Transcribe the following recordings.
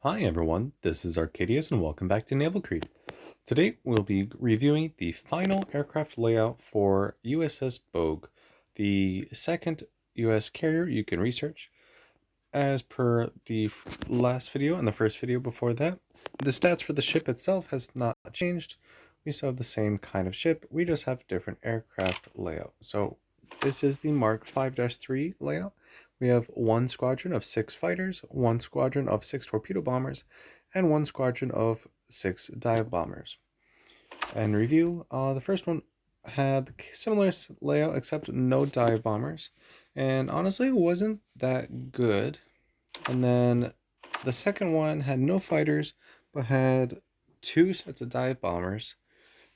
Hi everyone, this is Arcadius and welcome back to Naval. Today we'll be reviewing the final aircraft layout for USS Bogue, the second US carrier you can research. As per the last video and the first video before that, the stats for the ship itself has not changed. We still have the same kind of ship, we just have different aircraft layout. So this is the Mark 5-3 layout. We have one squadron of 6 fighters, one squadron of 6 torpedo bombers, and one squadron of 6 dive bombers. And review, the first one had similar layout except no dive bombers, and honestly it wasn't that good. And then the second one had no fighters but had 2 sets of dive bombers,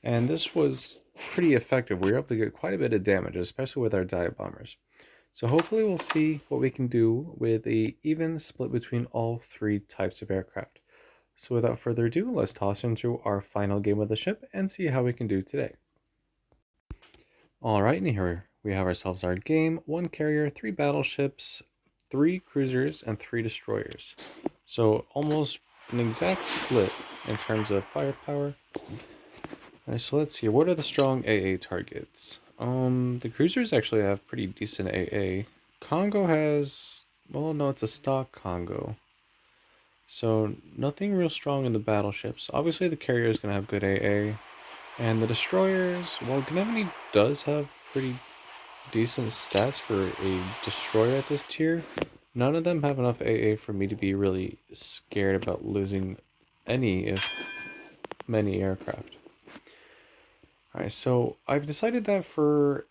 and this was pretty effective. We were able to get quite a bit of damage, especially with our dive bombers. So hopefully we'll see what we can do with a even split between all 3 types of aircraft. So without further ado, let's toss into our final game of the ship and see how we can do today. Alright, and here we have ourselves our game. 1 carrier, 3 battleships, 3 cruisers, and 3 destroyers. So almost an exact split in terms of firepower. Alright, so let's see, what are the strong AA targets? The cruisers actually have pretty decent AA. Congo has, well, no, it's a stock Congo. So nothing real strong in the battleships. Obviously the carrier is going to have good AA. And the destroyers, while Gnemini does have pretty decent stats for a destroyer at this tier, none of them have enough AA for me to be really scared about losing any, if many, aircraft. Alright, so I've decided that for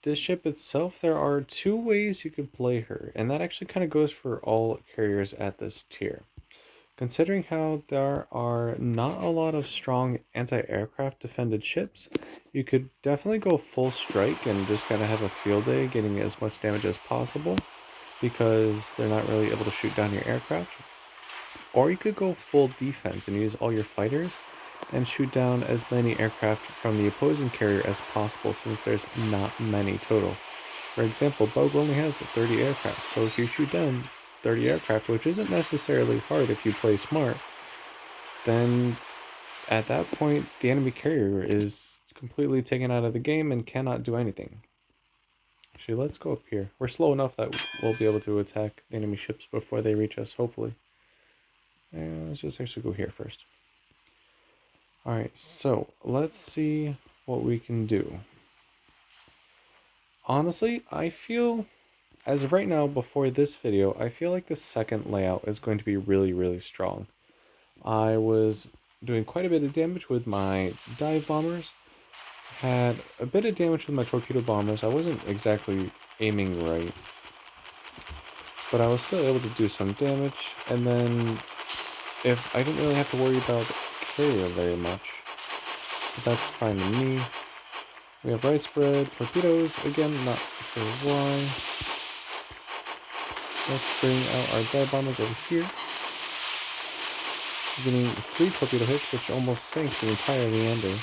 this ship itself, there are 2 ways you could play her, and that actually kind of goes for all carriers at this tier. Considering how there are not a lot of strong anti-aircraft defended ships, you could definitely go full strike and just kind of have a field day getting as much damage as possible because they're not really able to shoot down your aircraft. Or you could go full defense and use all your fighters and shoot down as many aircraft from the opposing carrier as possible since there's not many total. For example, Bogue only has 30 aircraft, so if you shoot down 30 aircraft, which isn't necessarily hard if you play smart, then at that point the enemy carrier is completely taken out of the game and cannot do anything. Actually, let's go up here. We're slow enough that we'll be able to attack the enemy ships before they reach us, hopefully. And let's just actually go here first. Alright, so let's see what we can do. Honestly, I feel, as of right now, before this video, I feel like the second layout is going to be really strong. I was doing quite a bit of damage with my dive bombers, had a bit of damage with my torpedo bombers. I wasn't exactly aiming right, but I was still able to do some damage, and then if I didn't really have to worry about the carrier very much, but that's fine to me. We have right spread torpedoes, again, not sure why. Let's bring out our dive bombers over here. Getting 3 torpedo hits, which almost sank the entire Leander.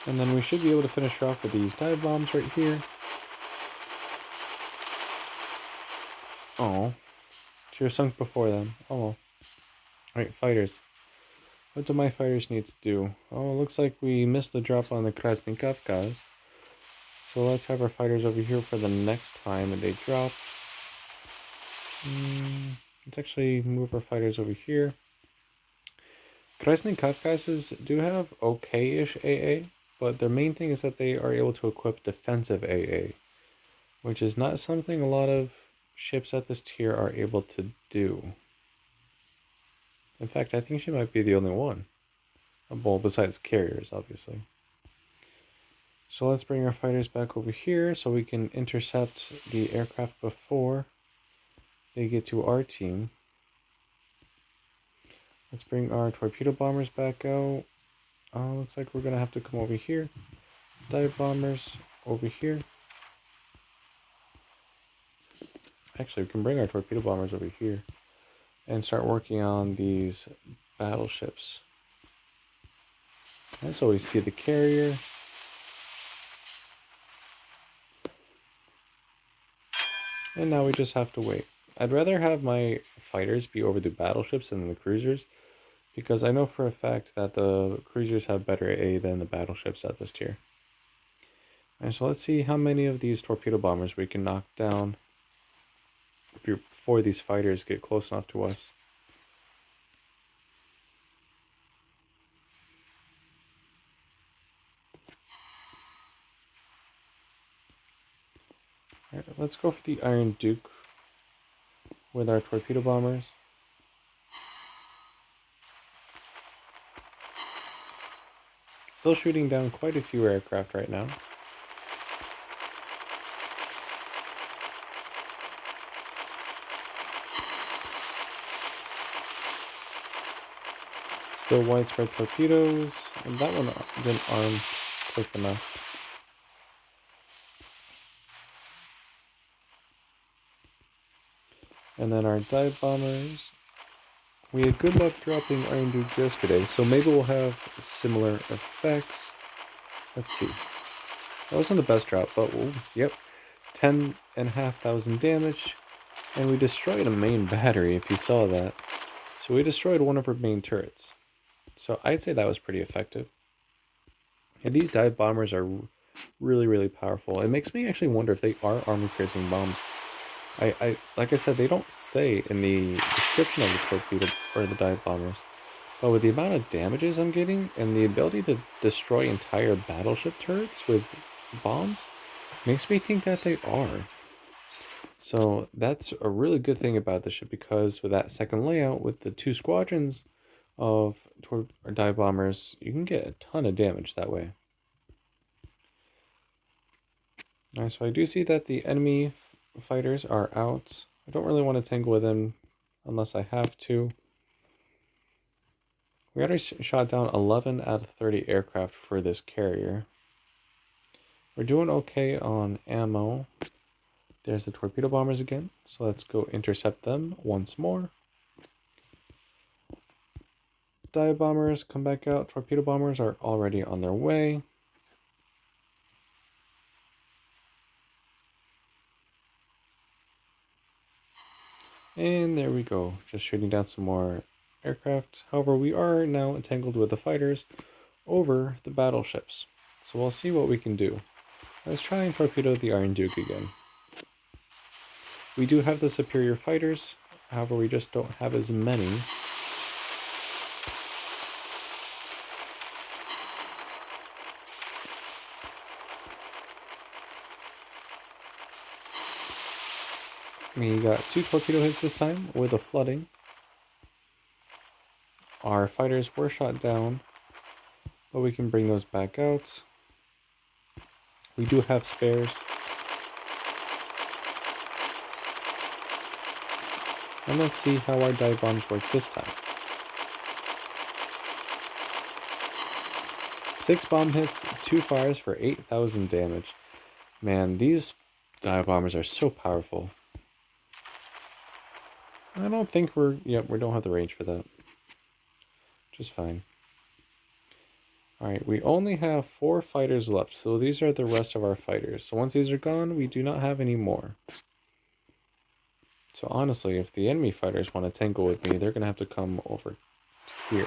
And then we should be able to finish her off with these dive bombs right here. Oh, she was sunk before them. Oh. Alright, fighters. What do my fighters need to do? Oh, it looks like we missed the drop on the Krasny Kafkas. So let's have our fighters over here for the next time they drop. Let's actually move our fighters over here. Krasny Kafkases do have okay-ish AA, but their main thing is that they are able to equip defensive AA, which is not something a lot of ships at this tier are able to do. In fact, I think she might be the only one. Well, besides carriers, obviously. So let's bring our fighters back over here so we can intercept the aircraft before they get to our team. Let's bring our torpedo bombers back out. Looks like we're going to have to come over here. Dive bombers over here. Actually, we can bring our torpedo bombers over here and start working on these battleships. And so we see the carrier. And now we just have to wait. I'd rather have my fighters be over the battleships than the cruisers, because I know for a fact that the cruisers have better A than the battleships at this tier. Alright, so let's see how many of these torpedo bombers we can knock down before these fighters get close enough to us. Alright, let's go for the Iron Duke with our torpedo bombers. Still shooting down quite a few aircraft right now. Still widespread torpedoes, and that one didn't arm quick enough. And then our dive bombers. We had good luck dropping Iron Duke yesterday, so maybe we'll have similar effects. Let's see. That wasn't the best drop, but yep. 10,500 damage, and we destroyed a main battery, if you saw that. So we destroyed one of her main turrets. So I'd say that was pretty effective. And these dive bombers are really, really powerful. It makes me actually wonder if they are armor-piercing bombs. Like I said, they don't say in the description of the torpedo or the dive bombers, but with the amount of damages I'm getting and the ability to destroy entire battleship turrets with bombs, makes me think that they are. So that's a really good thing about the ship, because with that second layout with the 2 squadrons of dive bombers, you can get a ton of damage that way. Alright, so I do see that the enemy fighters are out. I don't really want to tangle with them unless I have to. We already shot down 11 out of 30 aircraft for this carrier. We're doing okay on ammo. There's the torpedo bombers again, so let's go intercept them once more. Dive bombers come back out. Torpedo bombers are already on their way. And there we go, just shooting down some more aircraft. However, we are now entangled with the fighters over the battleships. So we'll see what we can do. Let's try and torpedo the Iron Duke again. We do have the superior fighters, however we just don't have as many. We got 2 torpedo hits this time with a flooding. Our fighters were shot down, but we can bring those back out. We do have spares. And let's see how our dive bombs work this time. 6 bomb hits, 2 fires for 8,000 damage. Man, these dive bombers are so powerful. I don't think we don't have the range for that. Just fine. Alright, we only have 4 fighters left, so these are the rest of our fighters. So once these are gone, we do not have any more. So honestly, if the enemy fighters want to tangle with me, they're going to have to come over here.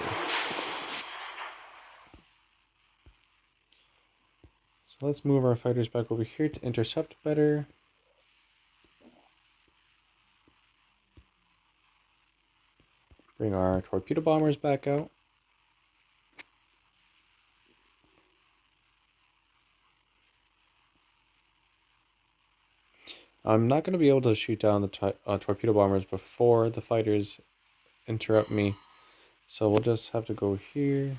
So let's move our fighters back over here to intercept better. Bring our torpedo bombers back out. I'm not going to be able to shoot down the torpedo bombers before the fighters interrupt me. So we'll just have to go here.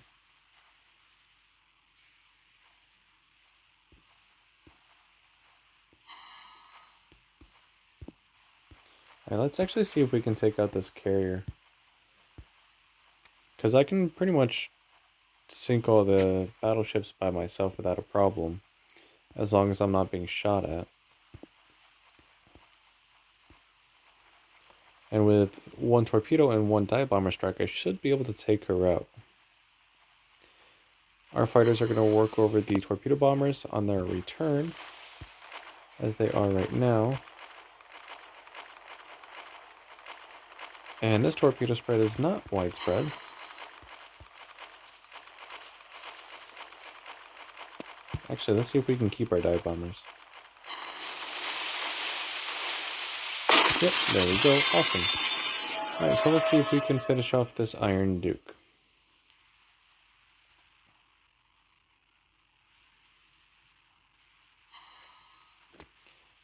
Alright, let's actually see if we can take out this carrier. Because I can pretty much sink all the battleships by myself without a problem, as long as I'm not being shot at. And with 1 torpedo and 1 dive bomber strike, I should be able to take her out. Our fighters are going to work over the torpedo bombers on their return, as they are right now. And this torpedo spread is not widespread. Actually, let's see if we can keep our dive bombers. Yep, there we go. Awesome. Alright, so let's see if we can finish off this Iron Duke.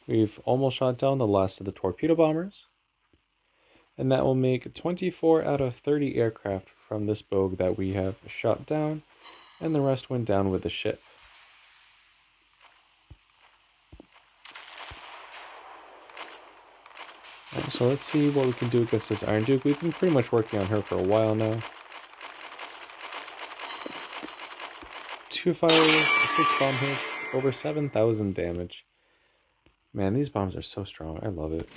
We've almost shot down the last of the torpedo bombers. And that will make 24 out of 30 aircraft from this Bogue that we have shot down, and the rest went down with the ship. Alright, so let's see what we can do against this Iron Duke. We've been pretty much working on her for a while now. 2 fires, 6 bomb hits, over 7,000 damage. Man, these bombs are so strong. I love it.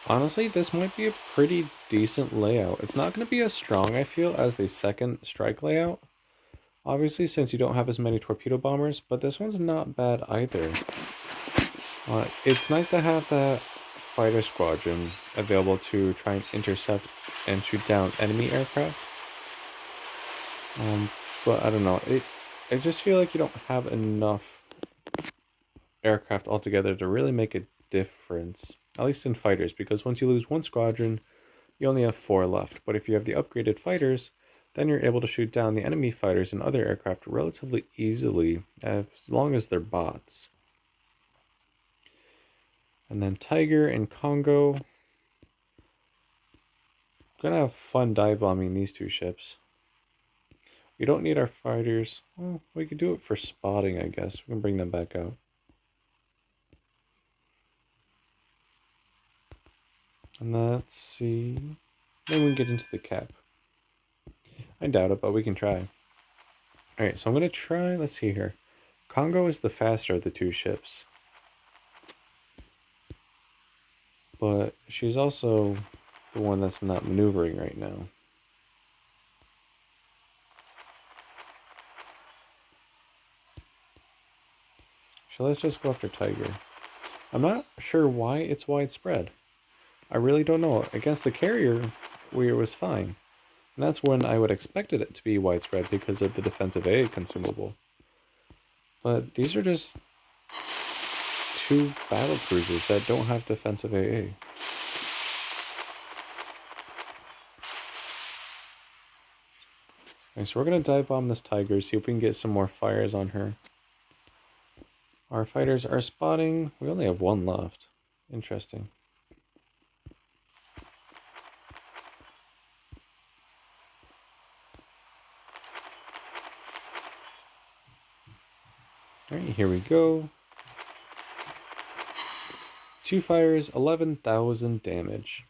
Honestly, this might be a pretty decent layout. It's not going to be as strong, I feel, as the second strike layout. Obviously, since you don't have as many torpedo bombers, but this one's not bad either. It's nice to have that fighter squadron available to try and intercept and shoot down enemy aircraft. But I don't know. I just feel like you don't have enough aircraft altogether to really make a difference. At least in fighters, because once you lose one squadron, you only have 4 left. But if you have the upgraded fighters, then you're able to shoot down the enemy fighters and other aircraft relatively easily, as long as they're bots. And then Tiger and Congo. Gonna have fun dive bombing these 2 ships. We don't need our fighters. Well, we could do it for spotting, I guess. We can bring them back out. And let's see. Then we can get into the cap. I doubt it, but we can try. Alright, so I'm going to try, let's see here. Congo is the faster of the 2 ships. But she's also the one that's not maneuvering right now. So let's just go after Tiger. I'm not sure why it's widespread. I really don't know. Against the carrier, it was fine. And that's when I would expected it to be widespread because of the defensive AA consumable. But these are just 2 battle cruisers that don't have defensive AA. Okay, so we're going to dive bomb this Tiger, see if we can get some more fires on her. Our fighters are spotting. We only have 1 left. Interesting. Alright, here we go. 2 fires, 11,000 damage.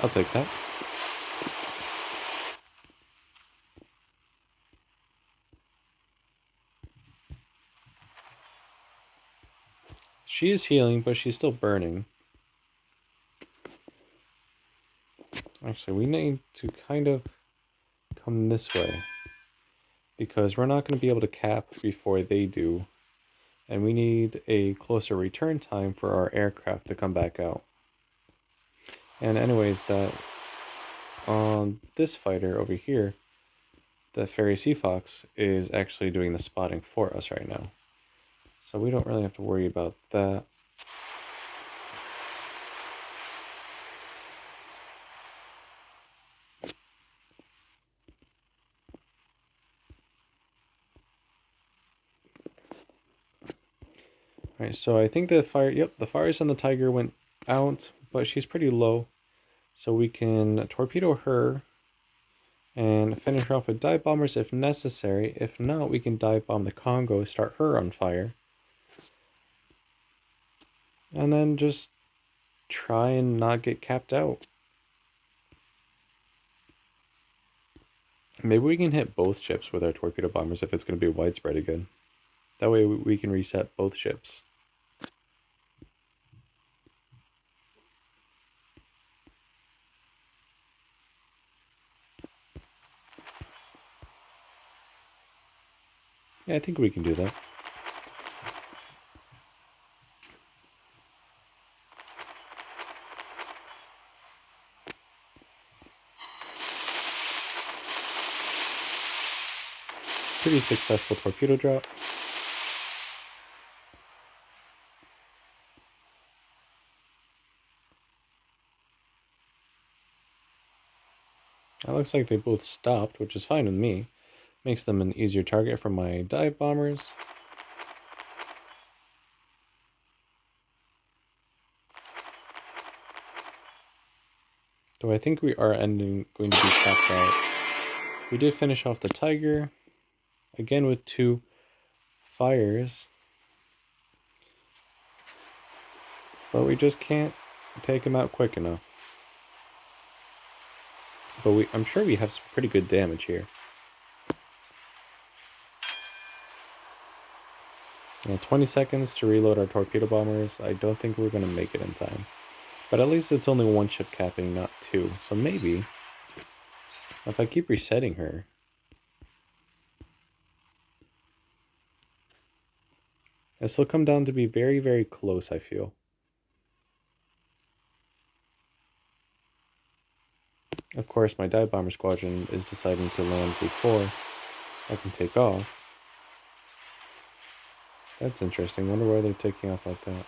I'll take that. She is healing, but she's still burning. Actually, we need to kind of come this way, because we're not going to be able to cap before they do. And we need a closer return time for our aircraft to come back out. And anyways, that on this fighter over here, the Ferry Sea Fox is actually doing the spotting for us right now. So we don't really have to worry about that. Alright, so I think the fires on the Tiger went out, but she's pretty low. So we can torpedo her and finish her off with dive bombers if necessary. If not, we can dive bomb the Congo, start her on fire. And then just try and not get capped out. Maybe we can hit both ships with our torpedo bombers if it's going to be widespread again. That way we can reset both ships. Yeah, I think we can do that. pretty successful torpedo drop. It looks like they both stopped, which is fine with me. Makes them an easier target for my dive bombers. Though I think we are going to be capped out. We did finish off the Tiger, again with 2 fires. But we just can't take him out quick enough. But I'm sure we have some pretty good damage here. Yeah, 20 seconds to reload our torpedo bombers. I don't think we're going to make it in time. But at least it's only 1 ship capping, not 2. So maybe, if I keep resetting her, this will come down to be very, very close, I feel. Of course, my dive bomber squadron is deciding to land before I can take off. That's interesting. Wonder why they're taking off like that.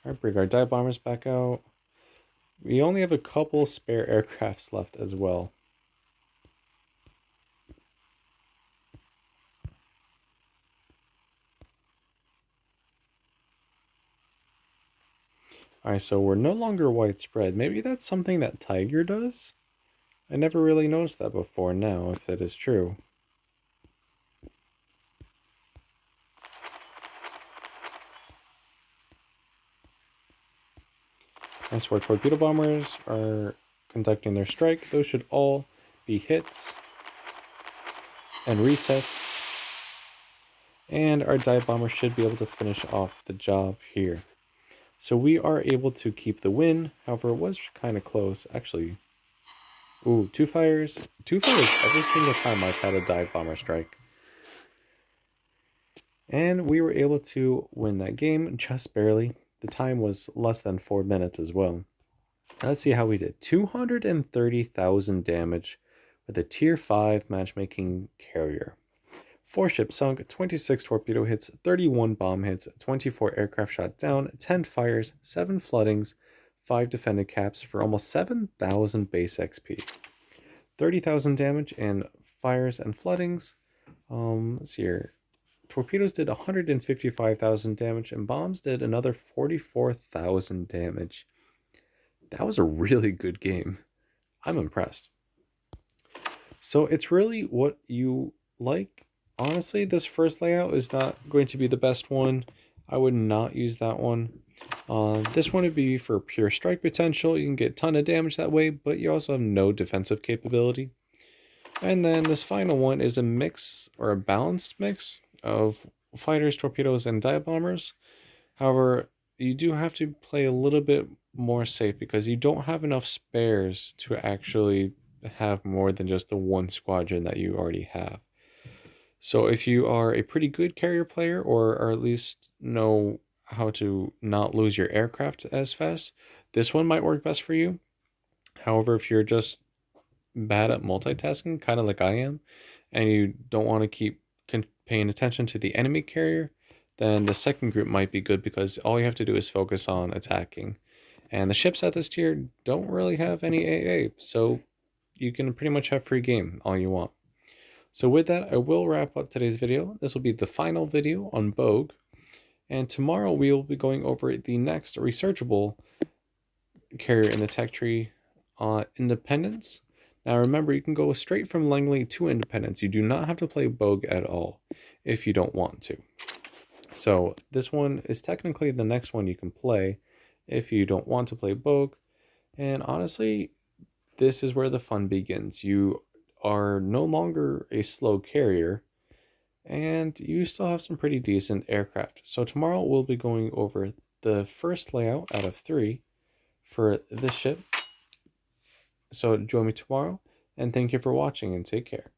Alright, bring our dive bombers back out. We only have a couple spare aircrafts left as well. Alright, so we're no longer widespread. Maybe that's something that Tiger does? I never really noticed that before now, if that is true. As for torpedo bombers are conducting their strike, those should all be hits and resets. And our dive bomber should be able to finish off the job here. So we are able to keep the win. However, it was kind of close. Actually, ooh, 2 fires. 2 fires every single time I've had a dive bomber strike. And we were able to win that game just barely. The time was less than 4 minutes as well. Let's see how we did. 230,000 damage with a tier 5 matchmaking carrier. 4 ships sunk, 26 torpedo hits, 31 bomb hits, 24 aircraft shot down, 10 fires, 7 floodings, 5 defended caps for almost 7,000 base XP. 30,000 damage and fires and floodings. Let's see here. Torpedoes did 155,000 damage and bombs did another 44,000 damage. That was a really good game. I'm impressed. So it's really what you like. Honestly, this first layout is not going to be the best one. I would not use that one. This one would be for pure strike potential. You can get a ton of damage that way, but you also have no defensive capability. And then this final one is a mix, or a balanced mix, of fighters, torpedoes, and dive bombers. However, you do have to play a little bit more safe because you don't have enough spares to actually have more than just the 1 squadron that you already have. So if you are a pretty good carrier player, or at least know how to not lose your aircraft as fast, this one might work best for you. However, if you're just bad at multitasking, kind of like I am, and you don't want to keep paying attention to the enemy carrier, then the second group might be good because all you have to do is focus on attacking. And the ships at this tier don't really have any AA, so you can pretty much have free game all you want. So with that, I will wrap up today's video. This will be the final video on Bogue, and tomorrow we will be going over the next researchable carrier in the tech tree, Independence. Now remember, you can go straight from Langley to Independence. You do not have to play Bogue at all if you don't want to. So this one is technically the next one you can play if you don't want to play Bogue. And honestly, this is where the fun begins. You are no longer a slow carrier, and you still have some pretty decent aircraft. So tomorrow we'll be going over the first layout out of 3 for this ship. So join me tomorrow, and thank you for watching, and take care.